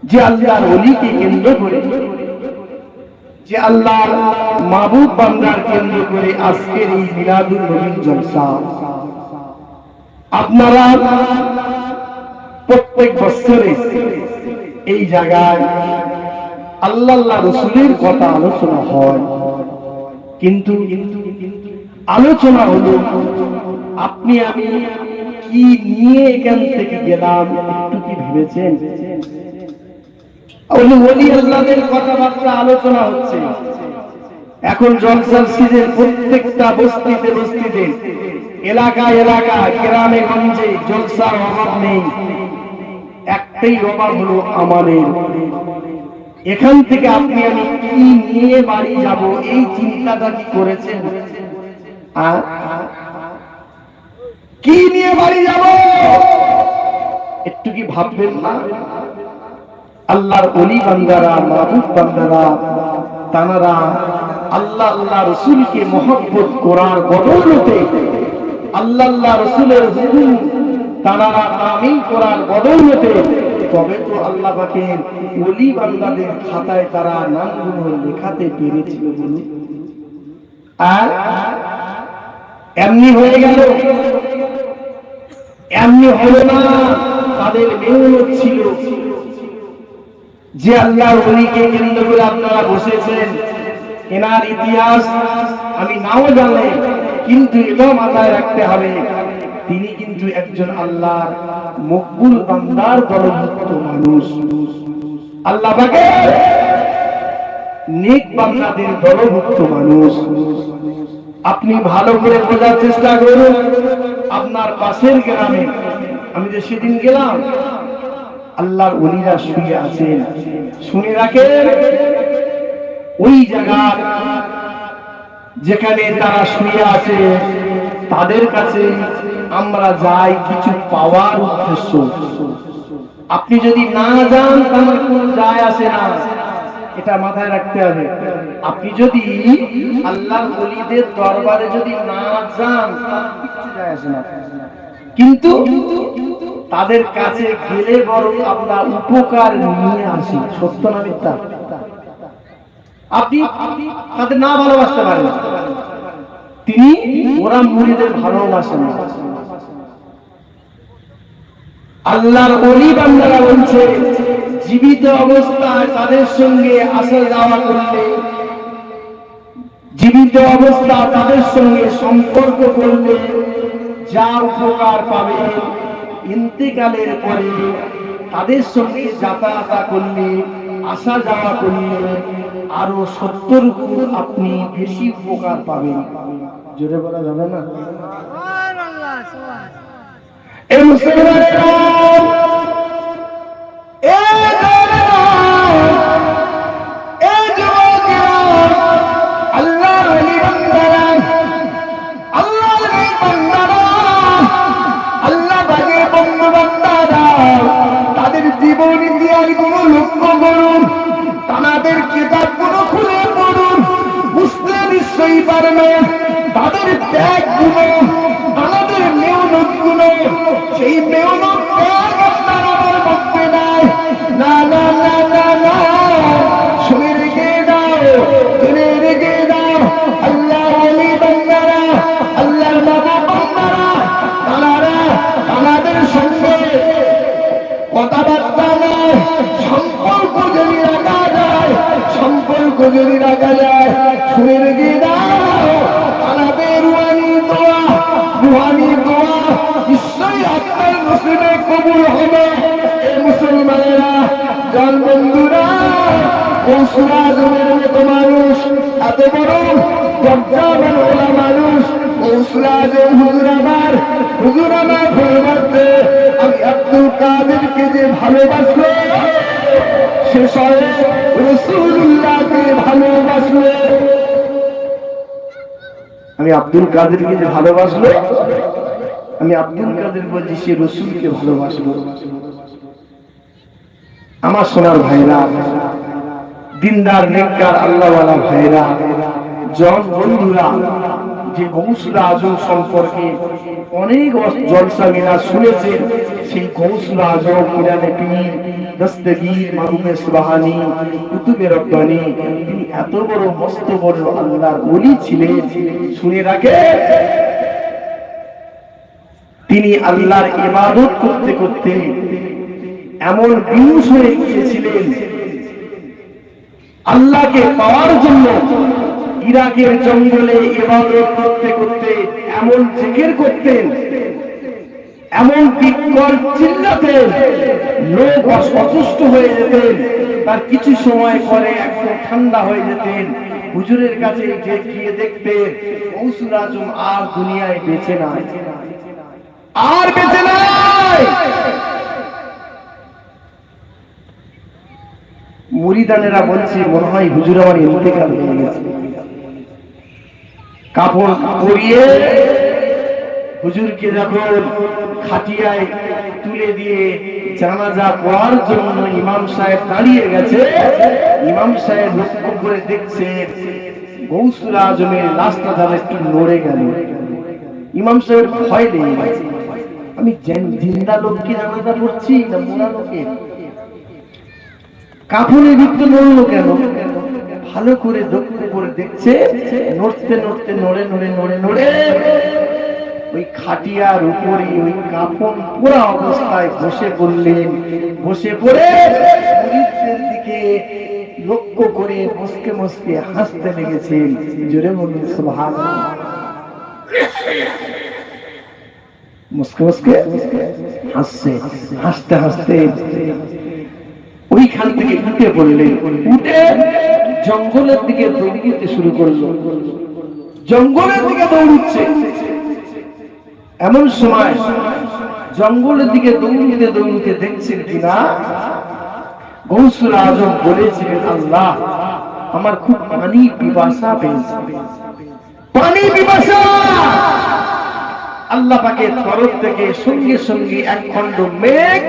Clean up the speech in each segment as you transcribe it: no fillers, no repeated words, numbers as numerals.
যে আল্লাহর ওলিকে কেন্দ্র করে, যে আল্লাহর মাহবুব বান্দার কেন্দ্র করে আজকের এই মিলাদুন নবীর জলসা। আপনারা প্রত্যেক বছরে এই জায়গায় আল্লাহ রাসূলের কথা আলোচনা হয়, কিন্তু আলোচনা হলো আপনি আমি কি নিয়ে এখান থেকে গেলাম একটু কি ভেবেছেন? ওলি আল্লাহদের কথাবার্তা আলোচনা হচ্ছে এখন জলসার সিজন। প্রত্যেকটা বস্তিতে বস্তিতে, এলাকায় এলাকায়, গ্রামে গঞ্জে জলসার অভাব নেই। একটাই অভাব হলো আমাদের। এখান থেকে আপনি আমি কি নিয়ে বাড়ি যাব এই চিন্তাটা কি করেছেন? কি নিয়ে বাড়ি যাব একটু কি ভাববেন না? আল্লাহর ওলি বান্দারা, মাহবুব বান্দারা, তানারা আল্লাহ আল্লাহ রাসূলকে মহব্বত করার বদৌলতে, আল্লাহ রাসূলের হুকুম তানারা তামিল করার বদৌলতে, তবে তো আল্লাহ পাকের ওলি বান্দাদের খাতায় তারা নামগুলো লেখাতে পেরেছিল। আর এমনি হয়ে গেল, এমনি হলো না। তাদের মেহনত ছিল যে আল্লাহর ওলিকে কেন্দ্র করে আপনারা বসেছেন। এনার ইতিহাস আমি নাও জানি, কিন্তু এটাও মাথায় রাখতে হবে তিনি কিন্তু একজন আল্লাহর মকবুল বান্দার দলভুক্ত মানুষ, আল্লাহ পাকের নেক বান্দাদের দলভুক্ত মানুষ। আপনি ভালো করে বোঝার চেষ্টা করুন। আপনার পাশের গ্রামে আমি যে সেদিন গেলাম, আল্লাহর ওলিরা শুয়ে আছেন। শুনে রাখেন, ওই জায়গা যেখানে তারা শুয়ে আছে তাদের কাছে আমরা যাই কিছু পাওয়ার উদ্দেশ্য। আপনি যদি না যান তাহলে কোনো যায় আসে না, এটা মাথায় রাখতে হবে। আপনি যদি আল্লাহর ওলিদের দরবারে যদি না যান তাহলে কিছু যায় আসে না, কিন্তু তাদের কাছে গেলে বরং আপনার উপকার নিয়ে আসি। সত্য না মিথ্যা? আপনি তাদের না ভালোবাসতে পারেন, তিনি ওরা মুরিদের ভালোবাসেন না। আল্লাহর ওলি বান্দারা বলছে জীবিত অবস্থায় তাদের সঙ্গে আসা যাওয়া করলে, জীবিত অবস্থা তাদের সঙ্গে সম্পর্ক করলে যা উপকার পাবে, ইন্তেকালের পরে তাদের সঙ্গে যাতায়াত করলে, আসা যাওয়া করলে আরো 70 গুণ আপনি বেশি উপকার পাবেন। জোরে বলা যাবে না? এই মুসলমানেরা, আল্লাহর ওলি বান্দারা, আল্লাহর ওলি বান্দারা, আল্লাহ পাকের বন্ধু বান্দারা, তাদের জীবন ইতিহাসগুলো লক্ষ্য করুন, তাদের কিতাবগুলো খুলে পড়ুন, বুঝতে নিশ্চয়ই পারবেন তাদের ত্যাগগুলো, তাদের মেহনতগুলো। সেই মেহনত ত্যাগ আপনার আমার মধ্যে নাই। না না না না না, শুনে রেখে দাও, শুনে রেখে দাও। আল্লাহর ওলি বান্দারা, আল্লাহর মাহবুব বান্দারা, তারা তাদের সঙ্গে কথাবার্তা নয়, সম্পর্ক যদি রাখা যায়, সম্পর্ক যদি রাখা যায়, শুনে রেখে দাও তাদের রুহানি দোয়া, রুহানি দোয়া নিশ্চয়ই আপনার নসিবে কবুল হবে। এই মুসলমানেরা, জন বন্ধুরা, গৌসুল আজমের মতো মানুষ, এত বড় দরজামান ওলা মানুষ, গৌসুল আজম হুজুর আমার ফুলবাতে আমি আব্দুল কাদেরকে যে ভালোবাসলো, সে স্বয়ং রাসূলুল্লাহকে ভালোবাসলো। আমি আব্দুল কাদেরকে যে ভালোবাসলো, আমি আব্দুল কাদের বলছি সে রাসূলকে ভালোবাসলো। আমার সোনার ভাইরা, দিনদার নেককার আল্লাহওয়ালা ভাইরা, জন বন্ধুরা, যে গৌসুল আজম সম্পর্কে অনেক জলসা মিলাদ শুনেছেন, সেই গৌসুল আজম মিলানে পীর দস্তগীর মাহবুবে সুবহানী কুতুবে রব্বানী, তিনি এত বড় মস্ত বড় আল্লাহর ওলি ছিলেন। শুনে রাখে, তিনি আল্লাহর ইবাদত করতে করতে এমন বিমুখ হয়ে গিয়েছিলেন, আল্লাহকে পাওয়ার জন্য ইরাকের জঙ্গলে ইবাদত করতে করতে এমন জিকির করতেন, এমন বিকল চিল্লাতেন, লোক অসুস্থ হয়ে যেতেন, তার কিছু সময় পরে একদম ঠান্ডা হয়ে যেতেন। হুজুরের কাছে গিয়ে দেখতেন গৌসুল আজম আর দুনিয়ায় বেঁচে নাই, আর বেঁচে নাই। মুরিদানেরা বলছে মনে হয় হুজুর আমার ইন্তেকাল হয়ে গেছে। কাপড় পরিয়ে হুজুরকে যখন খাটিয়ায় তুলে দিয়ে জানাজা পড়ার জন্য ইমাম সাহেব দাঁড়িয়ে গেছে, ইমাম সাহেব লক্ষ্য করে দেখছে গৌসুল আজমের লাশটা যেন একটু নড়ে গেল। ইমাম সাহেব ভয় লেগে গেছে, আমি জিন্দা লোককে জানাজা পড়ছি না মোরা লোকের? কাফনের ভিতরে নড়লো কেন? ভালো করে লক্ষ্য করে দেখছে, নড়তে নড়তে নড়ে নড়ে নড়ে নড়ে ওই খাটিয়ার উপরে ওই কাফন পুরা অবস্থায় বসে পড়লেন। বসে পড়ে মুরিদদের দিকে লক্ষ্য করে মুসকে মুসকে হাসতে লেগেছেন। জোরে বলুন সুবহানাল্লাহ। মুসকে মুসকে হাসছে, হাসতে হাসতে ওইখান থেকে উঠে পড়লেন। উঠে জঙ্গলের দিকে দৌড়িতে শুরু করলো, জঙ্গলের দিকে দৌড়ুচ্ছে। এমন সময় জঙ্গলের দিকে দৌড়িতে দৌড়িতে দেখছেন কিনা গৌসুল আজম বলেছিলেন, আল্লাহ আমার খুব পানি পিপাসা পেয়েছে, পানি পিপাসা। আল্লাহ পাকের তরফ থেকে সঙ্গে সঙ্গে এক খণ্ড মেঘ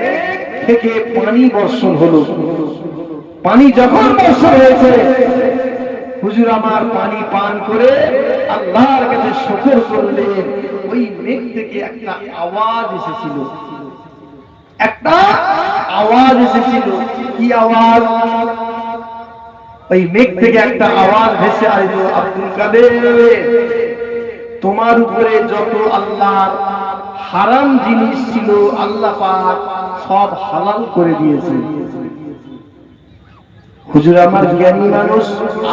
থেকে পানি বর্ষণ হলো। পানি যখন বর্ষণ হয়েছে, হুজুর আমার পানি পান করে আল্লাহর কাছে শুকর করলেন। ওই মেঘ থেকে একটা আওয়াজ এসেছিল, একটা আওয়াজ এসেছিল। কি আওয়াজ? ওই মেঘ থেকে একটা আওয়াজ ভেসে আসলো, আব্দুল কাদের তোমার উপরে যত আল্লাহর হারাম জিনিস ছিল আল্লাহ পাক সব হালাল করে দিয়েছে। হুজুর আমার জ্ঞানী মানুষ,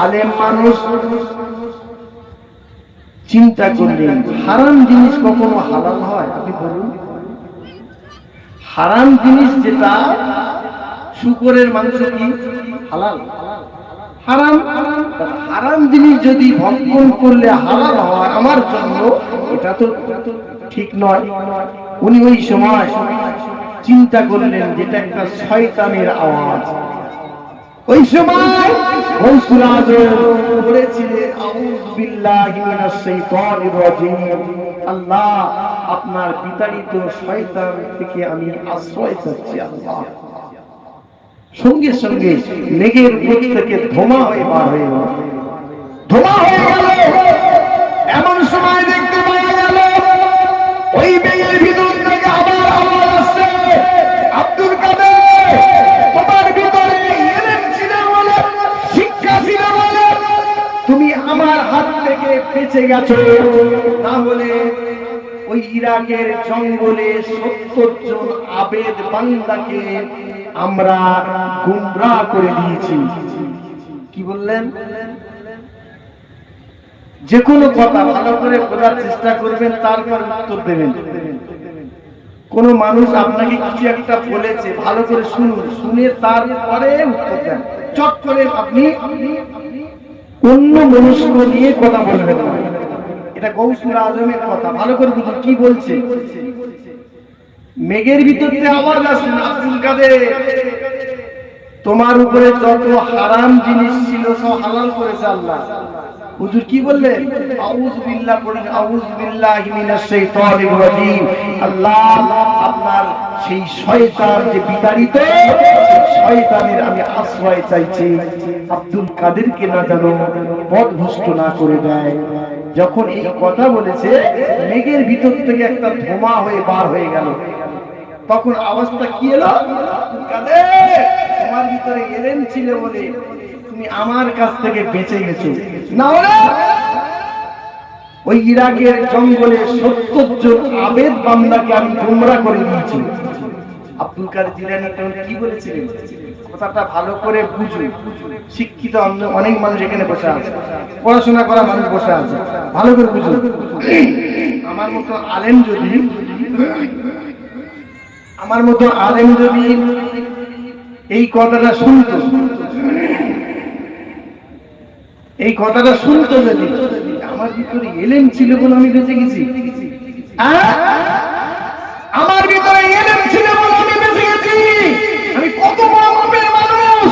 আলেম মানুষ, চিন্তা করলেন হারাম জিনিস কখনো হালাল হয়? আপনি বলুন। হারাম জিনিস যেটা শুকরের মাংস কি হালাল? হারাম। হারাম জিনিস যদি ভক্ষণ করলে হালাল হয় আমার জন্য, এটা তো ঠিক নয়। উনি ওই সময় চিন্তা করলেন যেটা একটা শয়তানের আওয়াজ। ওই সময় গৌসুল আজম বলেছিলেন, আউযু বিল্লাহি মিনাশ শাইতানির রাজিম, আল্লাহ আপনার বিতাড়িত শয়তান থেকে আমি আশ্রয় চাচ্ছি আল্লাহ। সঙ্গে সঙ্গে মেঘের উপর থেকে ধোঁয়া হয়ে বার হয়ে গেল, ধোঁয়া হয়ে গেল। এমন সময় দেখতে পাওয়া গেল ওই মেঘের ভিতর থেকে আবার আওয়াজ আসছে, আব্দুল কাদের তোমার ভিতরে ইলম ছিল বলে, শিক্ষা ছিল বলে তুমি আমার হাত থেকে বেঁচে গেছো, না হলে ওই ইরাকের জঙ্গলে ৭০ জন আবেদ বান্দাকে আমরা গুমরাহ করে দিয়েছি। কি বললেন? যে কোনো কথা ভালো করে বোঝার চেষ্টা করবেন, তারপর উত্তর দেবেন। কোন মানুষ আপনাকে কিছু একটা বলেছে, ভালো করে শুনুন, শুনে তারপরে উত্তর দেন। চট করে আপনি অন্য মনুষ্য নিয়ে কথা বলবেন না। এটা গৌসুল আজমের কথা, ভালো করে বুঝুন কি বলছে। মেঘের ভিতর থেকে আওয়াজ আসছে, আব্দুল কাদের তোমার উপরে যত হারাম জিনিস ছিল সব হালাল করেছে আল্লাহ। হুজুর কি বললেন? আউযু বিল্লাহ বলেন, আউযু বিল্লাহি মিনাশ শাইতানির রাজিম, আল্লাহ আপনার সেই শয়তান যে বিতাড়িত, শয়তানের আমি আশ্রয় চাইছি। আব্দুল কাদেরকে না জানো পথভ্রষ্ট না করে দেয়। যখন এই কথা বলেছে মেঘের ভিতর থেকে একটা ধোঁয়া হয়ে বার হয়ে গেল। তখন অবস্থা কি এলো, তোমার ভিতরে এলেম ছিল বলে তুমি আমার কাছ থেকে বেঁচে গেছো, না হলে ওই ইরাকের জঙ্গলে 70 জন আবেদ বান্দাকে আমি গোমরা করে দিয়েছি। আব্দুল কাদের জিলানী তখন কি বলেছিলেন, কথাটা ভালো করে বুঝুন। শিক্ষিত অনেক মানুষ এখানে বসে আছে, পড়াশোনা করা মানুষ বসে আছে, ভালো করে বুঝুন। আমার মতো আলেম যদি এই কথাটা শুনতো, যদি আমার ভিতরে এলেম ছিল বলে আমি বেঁচে গেছি, আমার ভিতরে এলেম ছিল বলে আমি বেঁচে গেছি, আমি কত বড় মাপের মানুষ,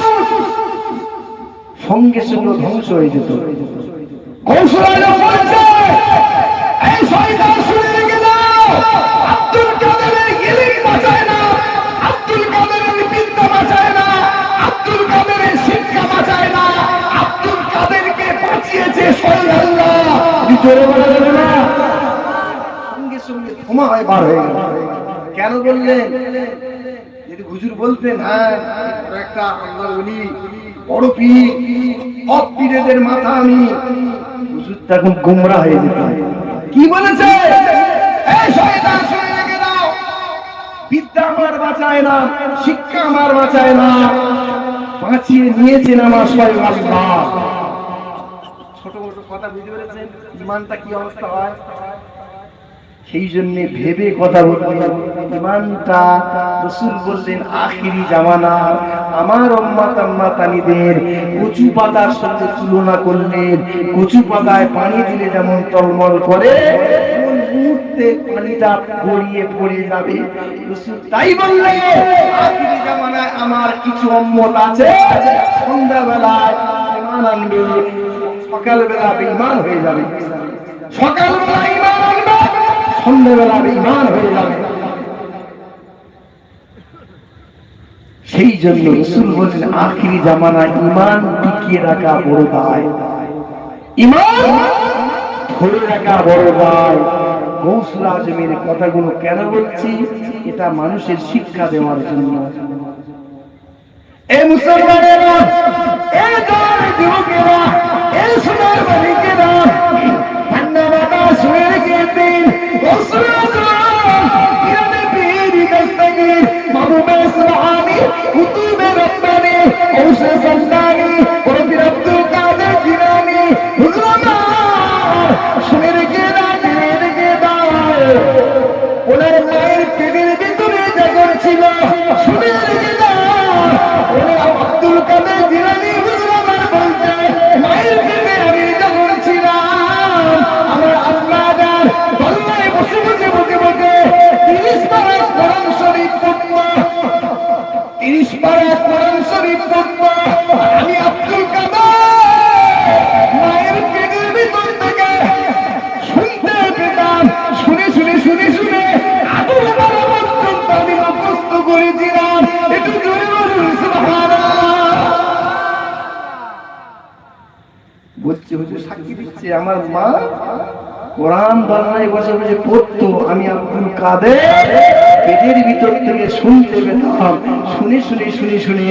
সঙ্গে সঙ্গে ধ্বংস হয়ে যেত। কৌশল বলছে এই শয়তান শুনে রেখে দাও, আব্দুল কাদেরের এলেম বাঁচায় না, আব্দুল কাদেরের বিদ্যা বাঁচায় না, আব্দুল কাদেরের শিক্ষা বাঁচায় না, আব্দুল কাদেরকে বাঁচিয়েছে স্বয়ং আল্লাহ। জোরে বলা যাবে না? সঙ্গে সঙ্গে ক্ষমা হয় বার হয়ে গেল। কেন বললেন? যদি হুজুর বলতেন হ্যাঁ একটা আল্লাহর ওলি বড় পীর, সব পীরেদের মাথা আমি, হুজুর তখন গোমরা হয়ে যেত। কি বলেছে? এই শয়তান শুনে রেখে দাও, বিদ্যা আমার বাঁচায় না, শিক্ষা আমার বাঁচায় না, বাঁচিয়ে নিয়েছেন আমার স্বয়ং আল্লাহ। ছোট ছোট কথা বুঝতে পেরেছেন ইমানটা কি অবস্থা হয়? সেই জন্য ভেবে কথা বলবেন। ইমানটা রাসূল বললেন আখিরি জামানা আমার উম্মত উম্মতানিদের কচু পাতার সঙ্গে তুলনা করলেন। কচু পাতায় পানি দিলে যেমন টলমল করে, কোন মুহূর্তে পানিটা গড়িয়ে পড়ে যাবে। রাসূল তাই বললেন আখিরি জামানায় আমার কিছু উম্মত আছে, সন্ধ্যাবেলায় ঈমান আনবে, সকালবেলা বেঈমান হয়ে যাবে, সকালবেলা ঈমান আনবে, সন্ধ্যাবেলা ঈমান হয়ে যাবে। সেই জন্য রাসূল বলেন আখিরি জামানায় ঈমান টিকিয়ে রাখা বড় দায়, ঈমান ধরে রাখা বড় দায়। গৌসুল আজমের কথাগুলো কেন বলছি? এটা মানুষের শিক্ষা দেওয়ার জন্য। এই মুসলমানেরা, এই যুবকেরা, এই সোনার মালিকেরা, ঠান্ডা বাতাস হয়ে গেছেন গৌসুল আজম ইরানে পীর দস্তগীর মাহবুবে সুবহানি কুতুবে রব্বানি গৌসে সন্তানি পীর আব্দুল কাদের জিলানী হুজুর আমার শুনে রেখে দাও, ওনার মায়ের পেটের ভিতরে জাগর ছিল, শুনে রেখে দাও, ওনার আব্দুল কাদের জিলানী হুজুর আমার বলতে মায়ের পেটে আমি জাগর ছিলাম, আমার আল্লাহ যার গল্লায় বসে 30 পারা কোরআন শরীফ পড়ব, 30 পারা কোরআন শরীফ পড়ব। আমি আব্দুল কাদের মায়ের পেটের ভিতর থেকে শুনতে পেতাম, শুনে শুনে শুনে শুনে আদর করা পর্যন্ত আমি মুখস্থ করেছিলাম। একটু জোরে বলুন সুবহানাল্লাহ। বলছে হুজুর সাক্ষী দিচ্ছে আমার মা কোরআন বাংলায় বসে বসে পড়তো, আমি আব্দুল কাদের পেটের ভিতর থেকে শুনতে পেতাম, শুনে শুনে শুনে শুনে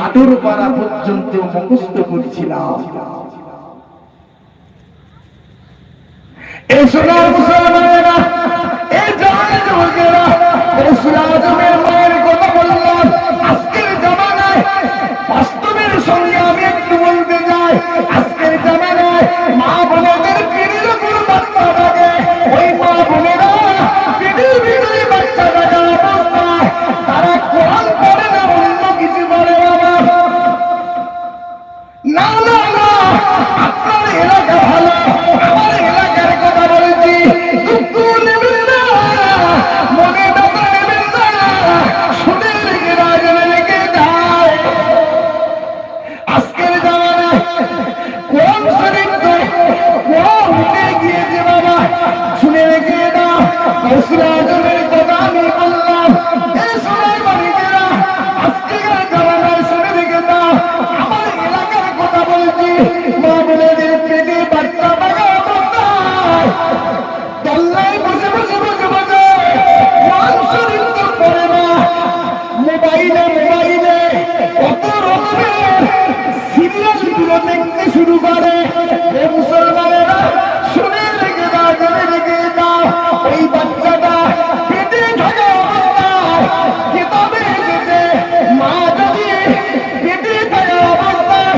18 পারা পর্যন্ত মুখস্থ করছিলাম। এই সোনার মুসলমানেরা, এই জানে যুবকেরা, রাসূল আজমের মায়ের কথা বললাম। আজকের জামানায় বাস্তবের সঙ্গে আমি একটু বলতে চাই, আজকের জামানায় মা বোনদের পেটের উপর বাচ্চা থাকে, ওই মা বোনেরা পেটের ভিতরে বাচ্চা থাকা অবস্থায় তারা কোরআন পড়ে না, অন্য কিছু করে না। না না না, আপনার এলাকা ভালো, আমার এলাকার কথা বলেছি, দুঃখ নেবেন না, মনে ব্যথা নেবেন না। গুলো দেখতে শুরু করে। হে মুসলমানেরা, শুনে রেখে দাও, জেনে রেখে দাও, ওই বাচ্চাটা পেটে থাকা অবস্থায় কিতাবে এসেছে, মা যদি পেটে থাকা অবস্থায়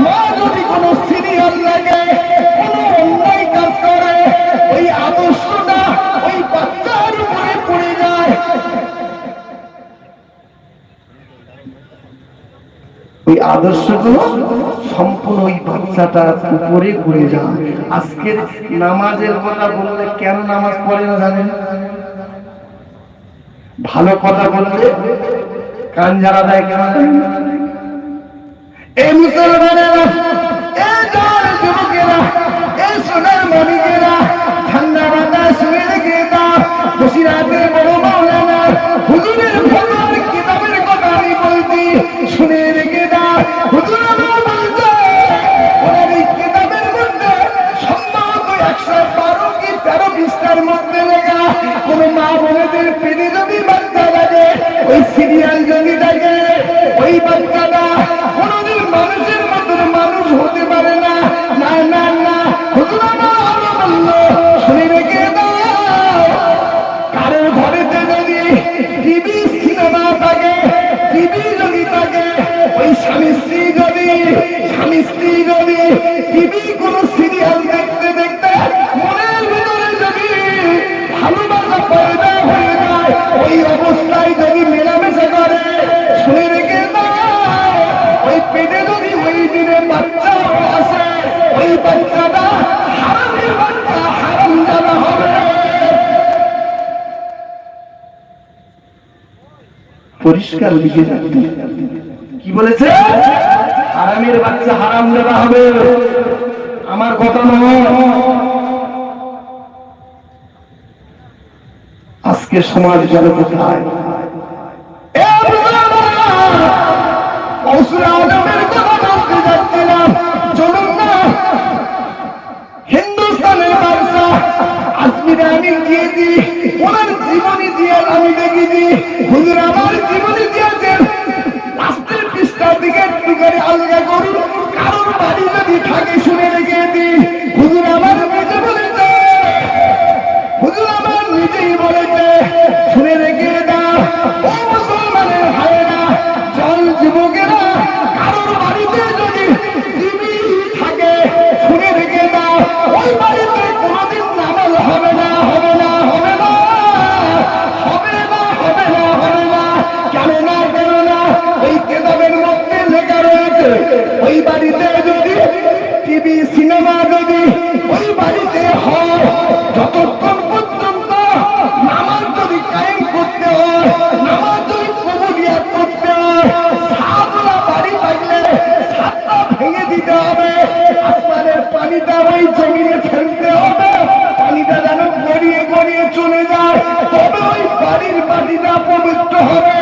মা যদি কোনো সিরিয়াল লাগে, কোনো অন্যায় কাজ করে, ওই আদর্শটা ওই বাচ্চার উপরে পড়ে যায়। ওই আদর্শগুলো সম্পূর্ণ ওই বাচ্চাটার উপরে পড়ে যায়। আজকের নামাজের কথা বললে কেন নামাজ পড়ে না জানেন? ভালো কথা বললে কান যারা দেয় কেন জানেন? এই মুসলমানেরা, এই যুবকেরা, এই সোনার মণিকেরা, ঠান্ডা বাতাস শুনে রেখে দাও, বসিরহাটের বড় মাওলানা হুজুরের ফতোয়ার কিতাবের কথা আমি বলছি, শুনে রেখে দাও। হুজুর আমার বলছে, ওনার এই কিতাবের মধ্যে সম্ভবত 112 কি 13 পৃষ্ঠার মধ্যে লেখা, কোন মা বোনেদের পেটে যদি বাচ্চা লাগে, ওই সিরিয়াল যদি থাকে, ওই বাচ্চাটা কোনদিন মানুষের মতন মানুষ হতে পারে না। না না না, হুজুর আমার বললো, শুনে রেখে দাও, কারোর ঘরেতে যদি টিভি সিনেমা থাকে, টিভি যদি থাকে, ওই স্বামী স্ত্রী যদি টিভি কোন সিরিয়াল দেখতে দেখতে মনের ভিতরে যদি ভালোবাসা পয়দা হয়ে যায়, ওই অবস্থায় যদি মেলামেশা করে, শুনে রেখে দাও, ওই পেটে যদি ওই দিনে বাচ্চা আসে, ওই বাচ্চাটা হারামের বাচ্চা, হারামজাদা হবে। পরিষ্কার লিখে রাখতে কি বলেছে? হারামের বাচ্চা হারামজাদা হবে। আমার কথা নয়। আজকে সমাজ গেল কোথায়? হিন্দুস্তানের বাদশাহ আজমিরে আমি দিয়েছি, ওনার জীবনী দিয়ে আমি দেখেছি, হুজুর আমার জীবনী দিয়েছেন। লাস্টের পৃষ্ঠার দিকে একটু করে আলগা করুন, কারোর বাড়ি যদি থাকে শুনে রেখে দিন। হুজুর আমার নিজে বলেছে, হুজুর আমার নিজেই বলেছে, শুনে রেখে দাও। ও মুসলমানের ভাইয়েরা, চল যুবকেরা, কারোর বাড়িতে যদি টিভি থাকে, শুনে রেখে দাও, ওই বাড়িতে কোনোদিন নামাজ হবে না, হবে না, হবে না, হবে না, হবে না, হবে না। কেন না, কেন না? ওই কিতাবের মধ্যে লেখা রয়েছে, ওই বাড়িতে যদি টিভি সিনেমা যদি ওই বাড়িতে হয়, যতক্ষণ পর্যন্ত নামাজ যদি কায়েম করতে হয়, নামাজ যদি কবুলিয়াত করতে হয়, সাতটা বাড়ি থাকলে সাতটা ভেঙে দিতে হবে, আসমানের পানিটা ওই জমিনে ফেলতে হবে, পানিটা যেন গড়িয়ে গড়িয়ে চলে যায়, তবে ওই বাড়ির মাটিটা পবিত্র হবে,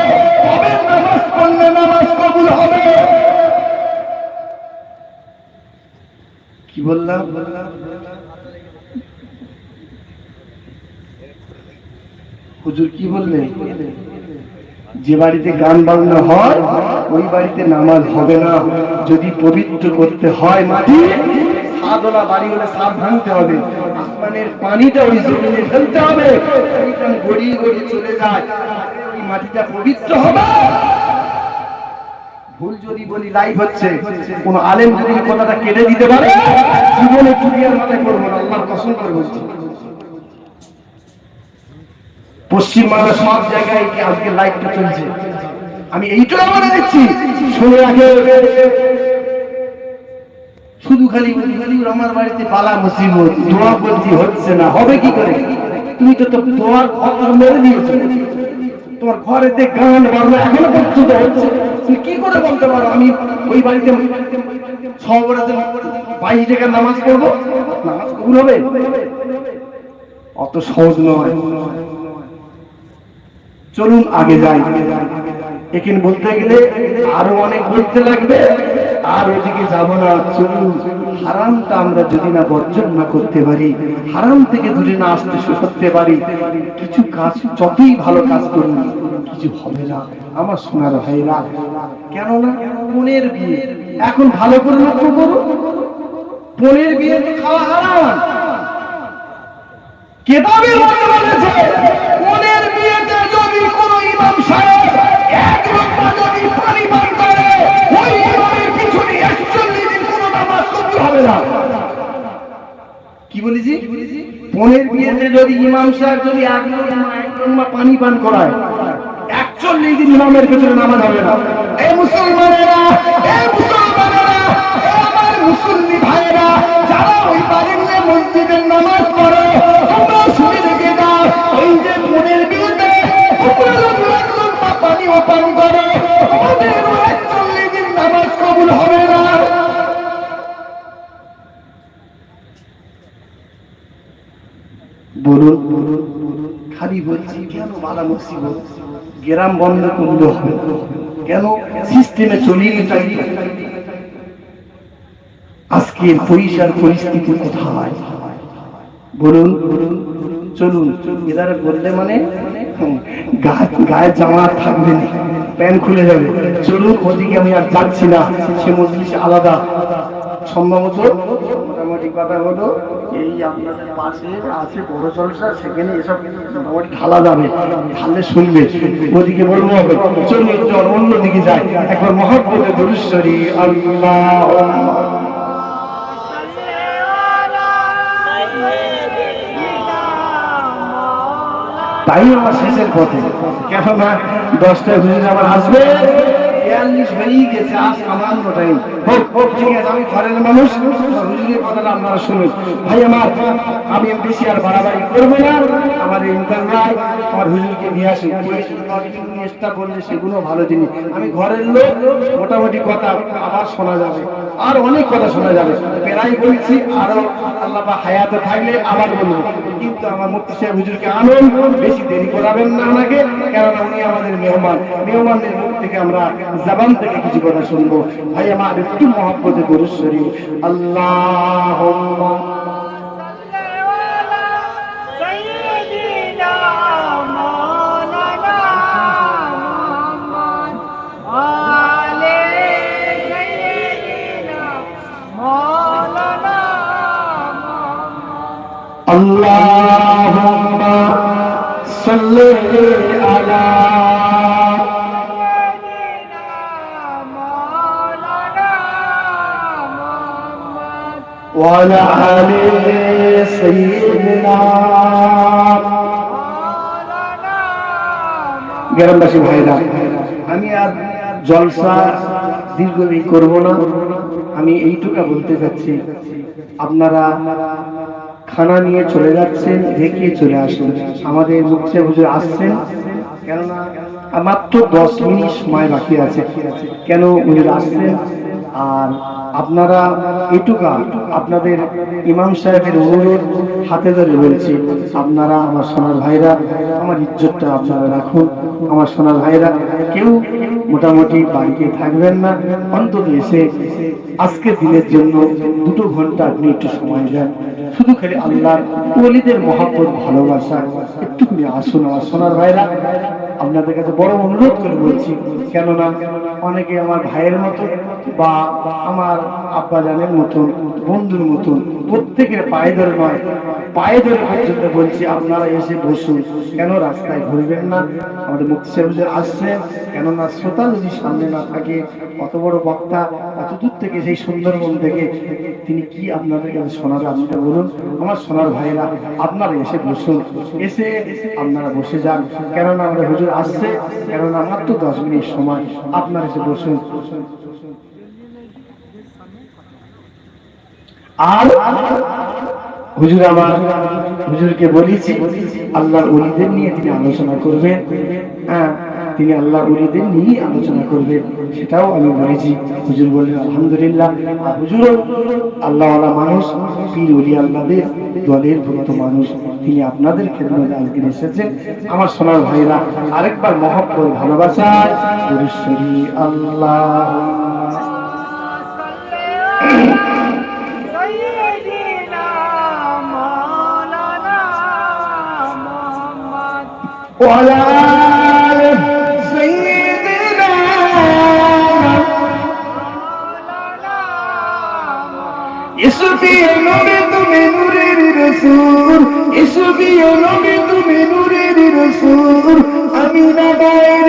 তবে নামাজ পড়লে নামাজ কবুল হবে। কি বললাম? হুজুর কি বললেন? যে বাড়িতে গান বাজনা হয়, ওই বাড়িতে নামাজ হবে না। যদি পবিত্র করতে হয় মাটি, সাদলা বাড়ি হলে সাপ ভাঙতে হবে, আসমানের পানিটা ওই জমিনে ফেলতে হবে, গড়িয়ে গড়িয়ে চলে যায়, ওই মাটিটা পবিত্র হবে। ভুল যদি বলি লাইভ হচ্ছে, কোন আলেম যদি কথাটা কেটে দিতে পারে, জীবনে চুরিয়ার মাথায় করবো না, আল্লাহর কসম করে বলছি। পশ্চিমবাংলার সব জায়গায় আজকে লাইভটা চলছে, আমি এইটা বলে দিচ্ছি, শুনে রাখে। শুধু খালি আমার বাড়িতে বালা মুসিবত, দোয়া বলছি হচ্ছে না, হবে কি করে? তুমি তো তোমার ঘর মেরে দিয়েছো, তোমার ঘরেতে গান বাজনা এখনো পর্যন্ত হচ্ছে, তুমি কি করে বলতে পারো আমি ওই বাড়িতে সবরাতে 22 টাকার নামাজ পড়বো, নামাজ কবুল হবে? অত সহজ নয়। চলুন আগে যাই। এখানে বলতে গেলে আরো অনেক বলতে লাগবে, আর ওদিকে যাব না। চলুন, হারামটা আমরা যদি না বর্জন না করতে পারি, হারাম থেকে দূরে না আসতে করতে পারি, কিছু কাজ যতই ভালো কাজ করুন কিছু হবে না আমার সোনার ভাইরা। কেননা মনের বিয়ে, এখন ভালো করে লক্ষ্য করুন, বোনের বিয়েতে খাওয়া হারাম। কেতাবের মধ্যে বলেছে বোনের বিয়েতে যদি কোনো ইমাম সাহেব এক লোকটা যদি পানি পান করে, ওই ইমামের পিছনে 41 দিন কোনো নামাজ কবুল হবে না। কি বলেছি? বোনের বিয়েতে যদি ইমাম সাহেব যদি এক লোকমা পানি পান করায়, 41 দিন ইমামের পিছনে নামাজ হবে না। এই মুসলমানেরা, এই মুসলমানেরা, এই আমার মুসল্লি ভাইয়েরা, যারা ওই বাড়ির মসজিদের নামাজ পড়ে, তোমরা শুনে রেখে দাও, ওই যে বোনের বিয়েতে পানি পান করে, ওদের 41 দিন নামাজ কবুল হবে না। বলুন, খালি বলছি কেন বালা মুসিবত, গ্রাম বন্ধ করলে হবে কেন? সিস্টেমে চলিয়ে চাই। আজকে পয়সার পরিস্থিতি কোথায় বলুন? চলুন, এদারে বললে মানে গায়ে জামা থাকবে না, প্যান্ট খুলে যাবে। চলুন, ওদিকে আমি আর যাচ্ছি না, সে মজলিস আলাদা। সম্ভবত মোটামুটি কথা হলো এই আপনাদের পাশে আছে বড় জলসা, সেখানে এসব মোটামুটি ঢালা যাবে, ঢাললে শুনবে, ওদিকে বলবো হবে। চলুন চল অন্যদিকে যাই, একবার মহব্বতে দুরূদ শরীফ আল্লাহুম্মা। তাই আমার শেষের পথে, কেননা 10টায় হুজুর আবার আসবে, 42 হয়েই গেছে, আজ সামান্য টাইম। ঠিক আছে, আমি ঘরের মানুষ, হুজুরের কথাটা আপনারা শুনুন। ভাই আমার, আমি বেশি আর বাড়াবাড়ি করবো না। আমার ইন্টারভাই আমার হুজুরকে নিয়ে আসুন, চেষ্টা করলে সেগুলো ভালো জিনিস। আমি ঘরের লোক, মোটামুটি কথা আবার শোনা যাবে, আর অনেক কথা শোনা যাবে। প্রায় বলছি, আরো আল্লাহ বা হায়াতে থাকলে আবার বলবো। কিন্তু আমার মুফতি সাহেব হুজুরকে আনুন, বেশি দেরি করাবেন না আমাকে, কেননা উনি আমাদের মেহমান। মেহমানদের মুখ থেকে আমরা জবান থেকে কিছু কথা শুনবো। ভাই আমার, একটু মহব্বতে দুরূদ শরীফ আল্লাহুম্মা Allahumma salli ala wa ala ali sayyidina গ্রামবাসী ভাইরা, আমি আর জলসা দীর্ঘদিন করব না। আমি এইটুকু বলতে চাচ্ছি, আপনারা খানা নিয়ে চলে যাচ্ছেন, রেখে চলে আসুন। আমাদের মুফতি হুজুর আসছেন, কেননা মাত্র 10 মিনিট সময় বাকি আছে। কেন হুজুর আসছেন? আর আপনারা এটুকা আপনাদের ইমাম সাহেবের অনুরোধ হাতে ধরে বলছি, আপনারা আমার সোনার ভাইরা, আমার ইজ্জতটা আপনারা রাখুন। আমার সোনার ভাইরা কেউ মোটামুটি বাড়িতে থাকবেন না, অন্তত এসে আজকের দিনের জন্য 2 ঘন্টা আপনি একটু সময় দেন। শুধু খালি আল্লাহর ওলিদের মহব্বত ভালোবাসা একটুখানি আসুন আমার সোনার ভাইরা। আপনাদের কাছে বড় অনুরোধ করে বলছি, কেননা অনেকে আমার ভাইয়ের মতো বা আমার আব্বা জানের মতন, বন্ধুর মতন, প্রত্যেকের পায়ে ধরে নয়, পায়ে ধরে পর্যন্ত বলছি আপনারা এসে বসুন। কেন রাস্তায় ঘুরবেন না? আমাদের মুফতি সাহেব আসছে, কেননা শ্রোতা যদি সামনে না থাকে, অত বড় বক্তা অত দূর থেকে, সেই সুন্দরবন থেকে, তিনি কি আপনাদের কাছে শোনাবে? আপনারা বলুন আমার সোনার ভাইরা, আপনারা এসে বসুন, এসে আপনারা বসে যান। কেননা আমাদের হুজুর আসছে, কেননা মাত্র 10 মিনিট সময়, আপনারা এসে বসুন। আর হুজুর আমার হুজুরকে বলেছি আল্লাহর ওলিদের নিয়ে তিনি আলোচনা করবেন। হ্যাঁ, তিনি আল্লাহর ওলিদের নিয়ে আলোচনা করবেন, সেটাও আমি বলেছি। হুজুর বললেন আলহামদুলিল্লাহ। আর হুজুরও আল্লাহওয়ালা মানুষ, পীর ওলি আল্লাহদের দলের ভক্ত মানুষ, তিনি আপনাদের খেদমতে আজকে এসেছেন। আমার সোনার ভাইরা, আরেকবার মহব্বত ভালোবাসায় দুরূদ শরীফ আল্লাহুম্মা وعلى آل سيدنا ইসবিও নবী তুমি নূরের রাসূল, ইসবিও নবী তুমি নূরের রাসূল, আমিনা মায়ের